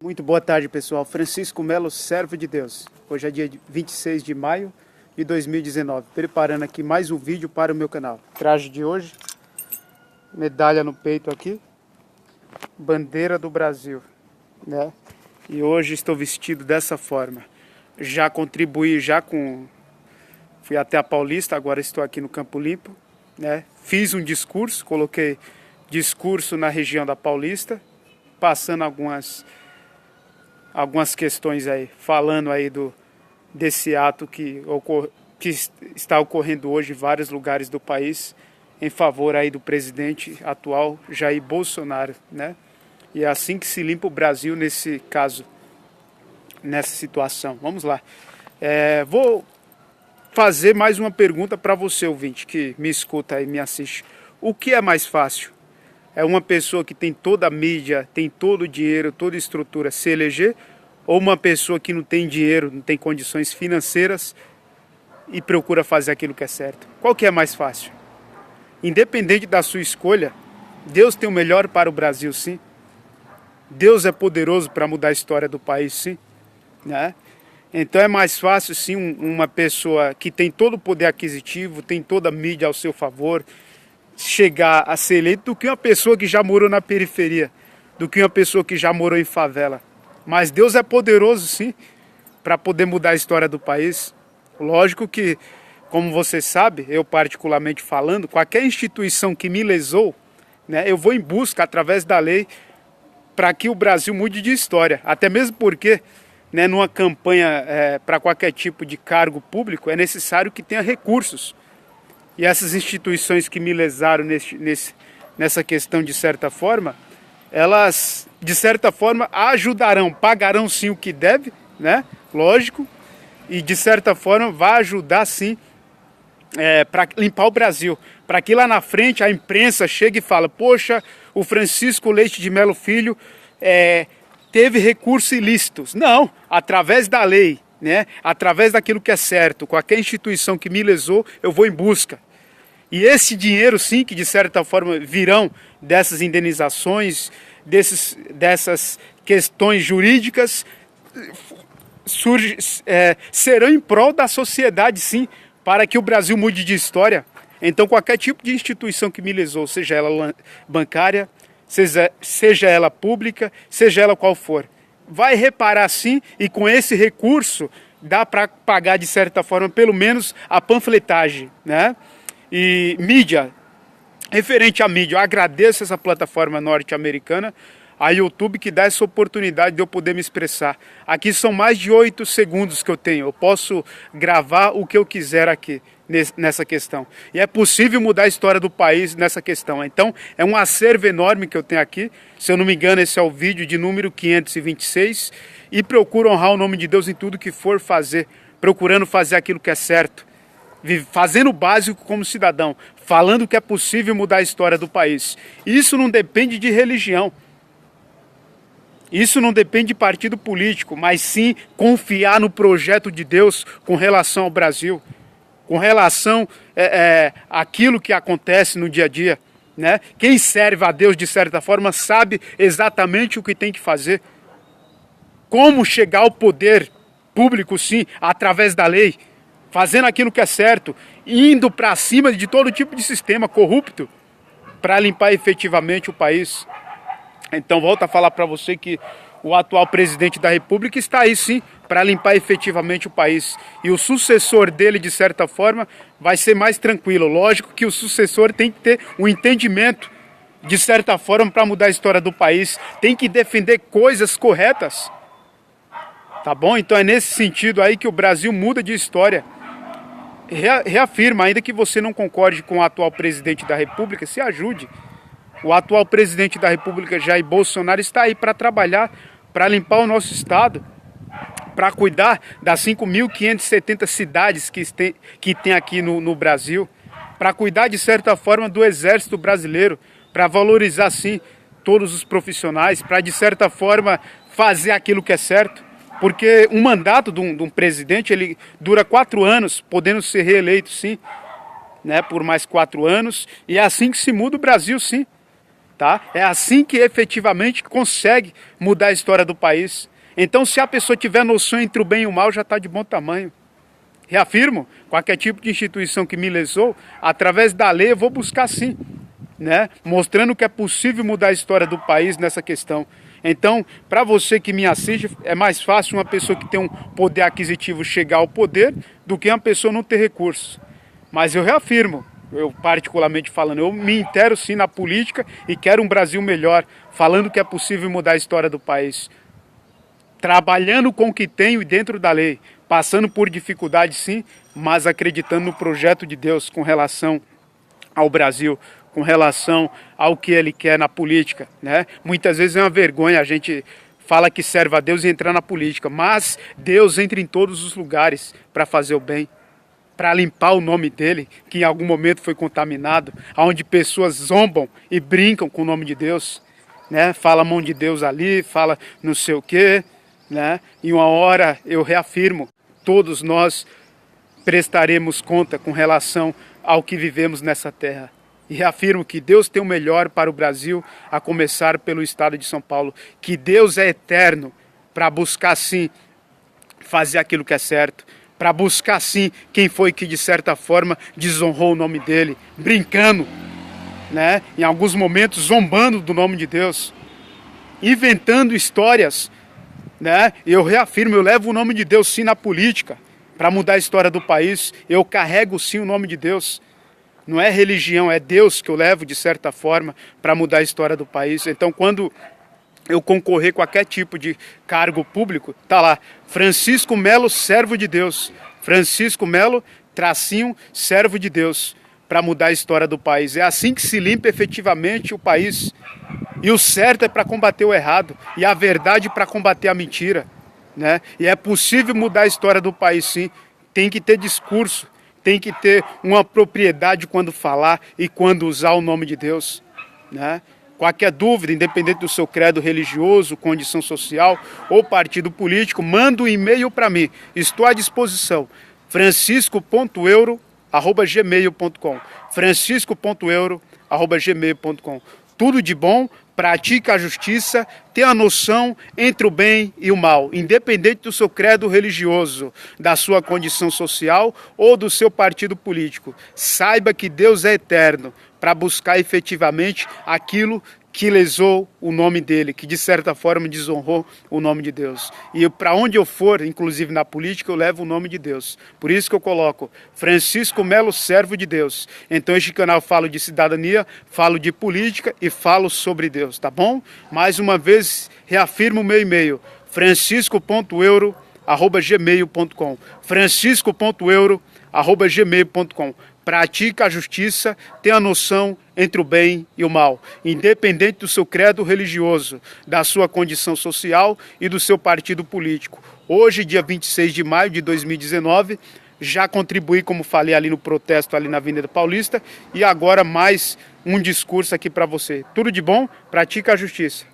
Muito boa tarde, pessoal. Francisco Melo, servo de Deus. Hoje é dia 26 de maio de 2019. Preparando aqui mais um vídeo para o meu canal. Traje de hoje, medalha no peito aqui, bandeira do Brasil, né? E hoje estou vestido dessa forma. Já contribuí fui até a Paulista, agora estou aqui no Campo Limpo, né? Fiz um discurso, coloquei discurso na região da Paulista, passando algumas questões aí, falando aí desse ato que está ocorrendo hoje em vários lugares do país, em favor aí do presidente atual, Jair Bolsonaro, né? E é assim que se limpa o Brasil nesse caso, nessa situação. Vamos lá. Vou fazer mais uma pergunta para você, ouvinte, que me escuta e me assiste. O que é mais fácil? É uma pessoa que tem toda a mídia, tem todo o dinheiro, toda a estrutura se eleger, ou uma pessoa que não tem dinheiro, não tem condições financeiras e procura fazer aquilo que é certo? Qual que é mais fácil? Independente da sua escolha, Deus tem o melhor para o Brasil, sim. Deus é poderoso para mudar a história do país, sim, né? Então é mais fácil, sim, uma pessoa que tem todo o poder aquisitivo, tem toda a mídia ao seu favor, chegar a ser eleito, do que uma pessoa que já morou na periferia, do que uma pessoa que já morou em favela. Mas Deus é poderoso, sim, para poder mudar a história do país. Lógico que, como você sabe, eu particularmente falando, qualquer instituição que me lesou, né, eu vou em busca, através da lei, para que o Brasil mude de história. Até mesmo porque, né, numa campanha para qualquer tipo de cargo público, é necessário que tenha recursos. E essas instituições que me lesaram nessa questão, de certa forma, elas, de certa forma, ajudarão, pagarão sim o que deve, né? Lógico, e de certa forma vai ajudar sim para limpar o Brasil. Para que lá na frente a imprensa chegue e fale: poxa, o Francisco Leite de Melo Filho teve recursos ilícitos. Não, através da lei, né? Através daquilo que é certo, qualquer instituição que me lesou, eu vou em busca. E esse dinheiro, sim, que de certa forma virão dessas indenizações, dessas questões jurídicas, serão em prol da sociedade, sim, para que o Brasil mude de história. Então, qualquer tipo de instituição que me lesou, seja ela bancária, seja ela pública, seja ela qual for, vai reparar sim, e com esse recurso dá para pagar de certa forma pelo menos a panfletagem, né? E mídia, referente à mídia, eu agradeço essa plataforma norte-americana, a YouTube, que dá essa oportunidade de eu poder me expressar. Aqui são mais de 8 segundos que eu tenho, eu posso gravar o que eu quiser aqui nessa questão. E é possível mudar a história do país nessa questão. Então, é um acervo enorme que eu tenho aqui. Se eu não me engano, esse é o vídeo de número 526. E procuro honrar o nome de Deus em tudo que for fazer, procurando fazer aquilo que é certo, fazendo o básico como cidadão, falando que é possível mudar a história do país. Isso não depende de religião. Isso não depende de partido político, mas sim confiar no projeto de Deus com relação ao Brasil, com relação àquilo que acontece no dia a dia, né? Quem serve a Deus, de certa forma, sabe exatamente o que tem que fazer. Como chegar ao poder público, sim, através da lei, fazendo aquilo que é certo, indo para cima de todo tipo de sistema corrupto para limpar efetivamente o país. Então, volto a falar para você que o atual presidente da República está aí sim para limpar efetivamente o país. E o sucessor dele, de certa forma, vai ser mais tranquilo. Lógico que o sucessor tem que ter um entendimento, de certa forma, para mudar a história do país. Tem que defender coisas corretas. Tá bom? Então é nesse sentido aí que o Brasil muda de história. Reafirma, ainda que você não concorde com o atual presidente da República, se ajude. O atual presidente da República, Jair Bolsonaro, está aí para trabalhar, para limpar o nosso estado, para cuidar das 5.570 cidades que tem aqui no Brasil, para cuidar, de certa forma, do exército brasileiro, para valorizar, sim, todos os profissionais, para, de certa forma, fazer aquilo que é certo. Porque um mandato de um presidente, ele dura 4 anos, podendo ser reeleito, sim, né, por mais 4 anos, e é assim que se muda o Brasil, sim. tá? É assim que efetivamente consegue mudar a história do país. Então, se a pessoa tiver noção entre o bem e o mal, já está de bom tamanho. Reafirmo, qualquer tipo de instituição que me lesou, através da lei eu vou buscar sim, né? Mostrando que é possível mudar a história do país nessa questão. Então, para você que me assiste, é mais fácil uma pessoa que tem um poder aquisitivo chegar ao poder do que uma pessoa não ter recursos. Mas eu reafirmo, eu particularmente falando, eu me intero sim na política e quero um Brasil melhor, falando que é possível mudar a história do país. Trabalhando com o que tenho e dentro da lei, passando por dificuldades sim, mas acreditando no projeto de Deus com relação ao Brasil, com relação ao que Ele quer na política, né? Muitas vezes é uma vergonha, a gente fala que serve a Deus e entrar na política, mas Deus entra em todos os lugares para fazer o bem, para limpar o nome dEle, que em algum momento foi contaminado, onde pessoas zombam e brincam com o nome de Deus, né? Fala a mão de Deus ali, fala não sei o quê, né? E uma hora eu reafirmo, todos nós prestaremos conta com relação ao que vivemos nessa terra. E reafirmo que Deus tem o melhor para o Brasil, a começar pelo estado de São Paulo. Que Deus é eterno para buscar sim fazer aquilo que é certo. Para buscar sim quem foi que de certa forma desonrou o nome dele, brincando, né? Em alguns momentos zombando do nome de Deus, inventando histórias, né? Eu reafirmo, eu levo o nome de Deus sim na política, para mudar a história do país. Eu carrego sim o nome de Deus. Não é religião, é Deus que eu levo de certa forma para mudar a história do país. Então, quando eu concorrer com qualquer tipo de cargo público, tá lá, Francisco Melo, servo de Deus. Francisco Melo, tracinho, servo de Deus, para mudar a história do país. É assim que se limpa efetivamente o país. E o certo é para combater o errado, e a verdade para combater a mentira, né? E é possível mudar a história do país sim. Tem que ter discurso, tem que ter uma propriedade quando falar e quando usar o nome de Deus, né? Qualquer dúvida, independente do seu credo religioso, condição social ou partido político, manda um e-mail para mim. Estou à disposição. francisco.euro@gmail.com. francisco.euro@gmail.com. Tudo de bom, pratica a justiça, tenha a noção entre o bem e o mal, independente do seu credo religioso, da sua condição social ou do seu partido político. Saiba que Deus é eterno para buscar efetivamente aquilo que lesou o nome dele, que de certa forma desonrou o nome de Deus. E para onde eu for, inclusive na política, eu levo o nome de Deus. Por isso que eu coloco Francisco Melo, servo de Deus. Então este canal falo de cidadania, falo de política e falo sobre Deus, tá bom? Mais uma vez, reafirmo o meu e-mail, francisco.euro@gmail.com. francisco.euro@gmail.com. Pratica a justiça, tenha a noção entre o bem e o mal, independente do seu credo religioso, da sua condição social e do seu partido político. Hoje, dia 26 de maio de 2019, já contribuí, como falei ali no protesto, ali na Avenida Paulista, e agora mais um discurso aqui para você. Tudo de bom, pratica a justiça.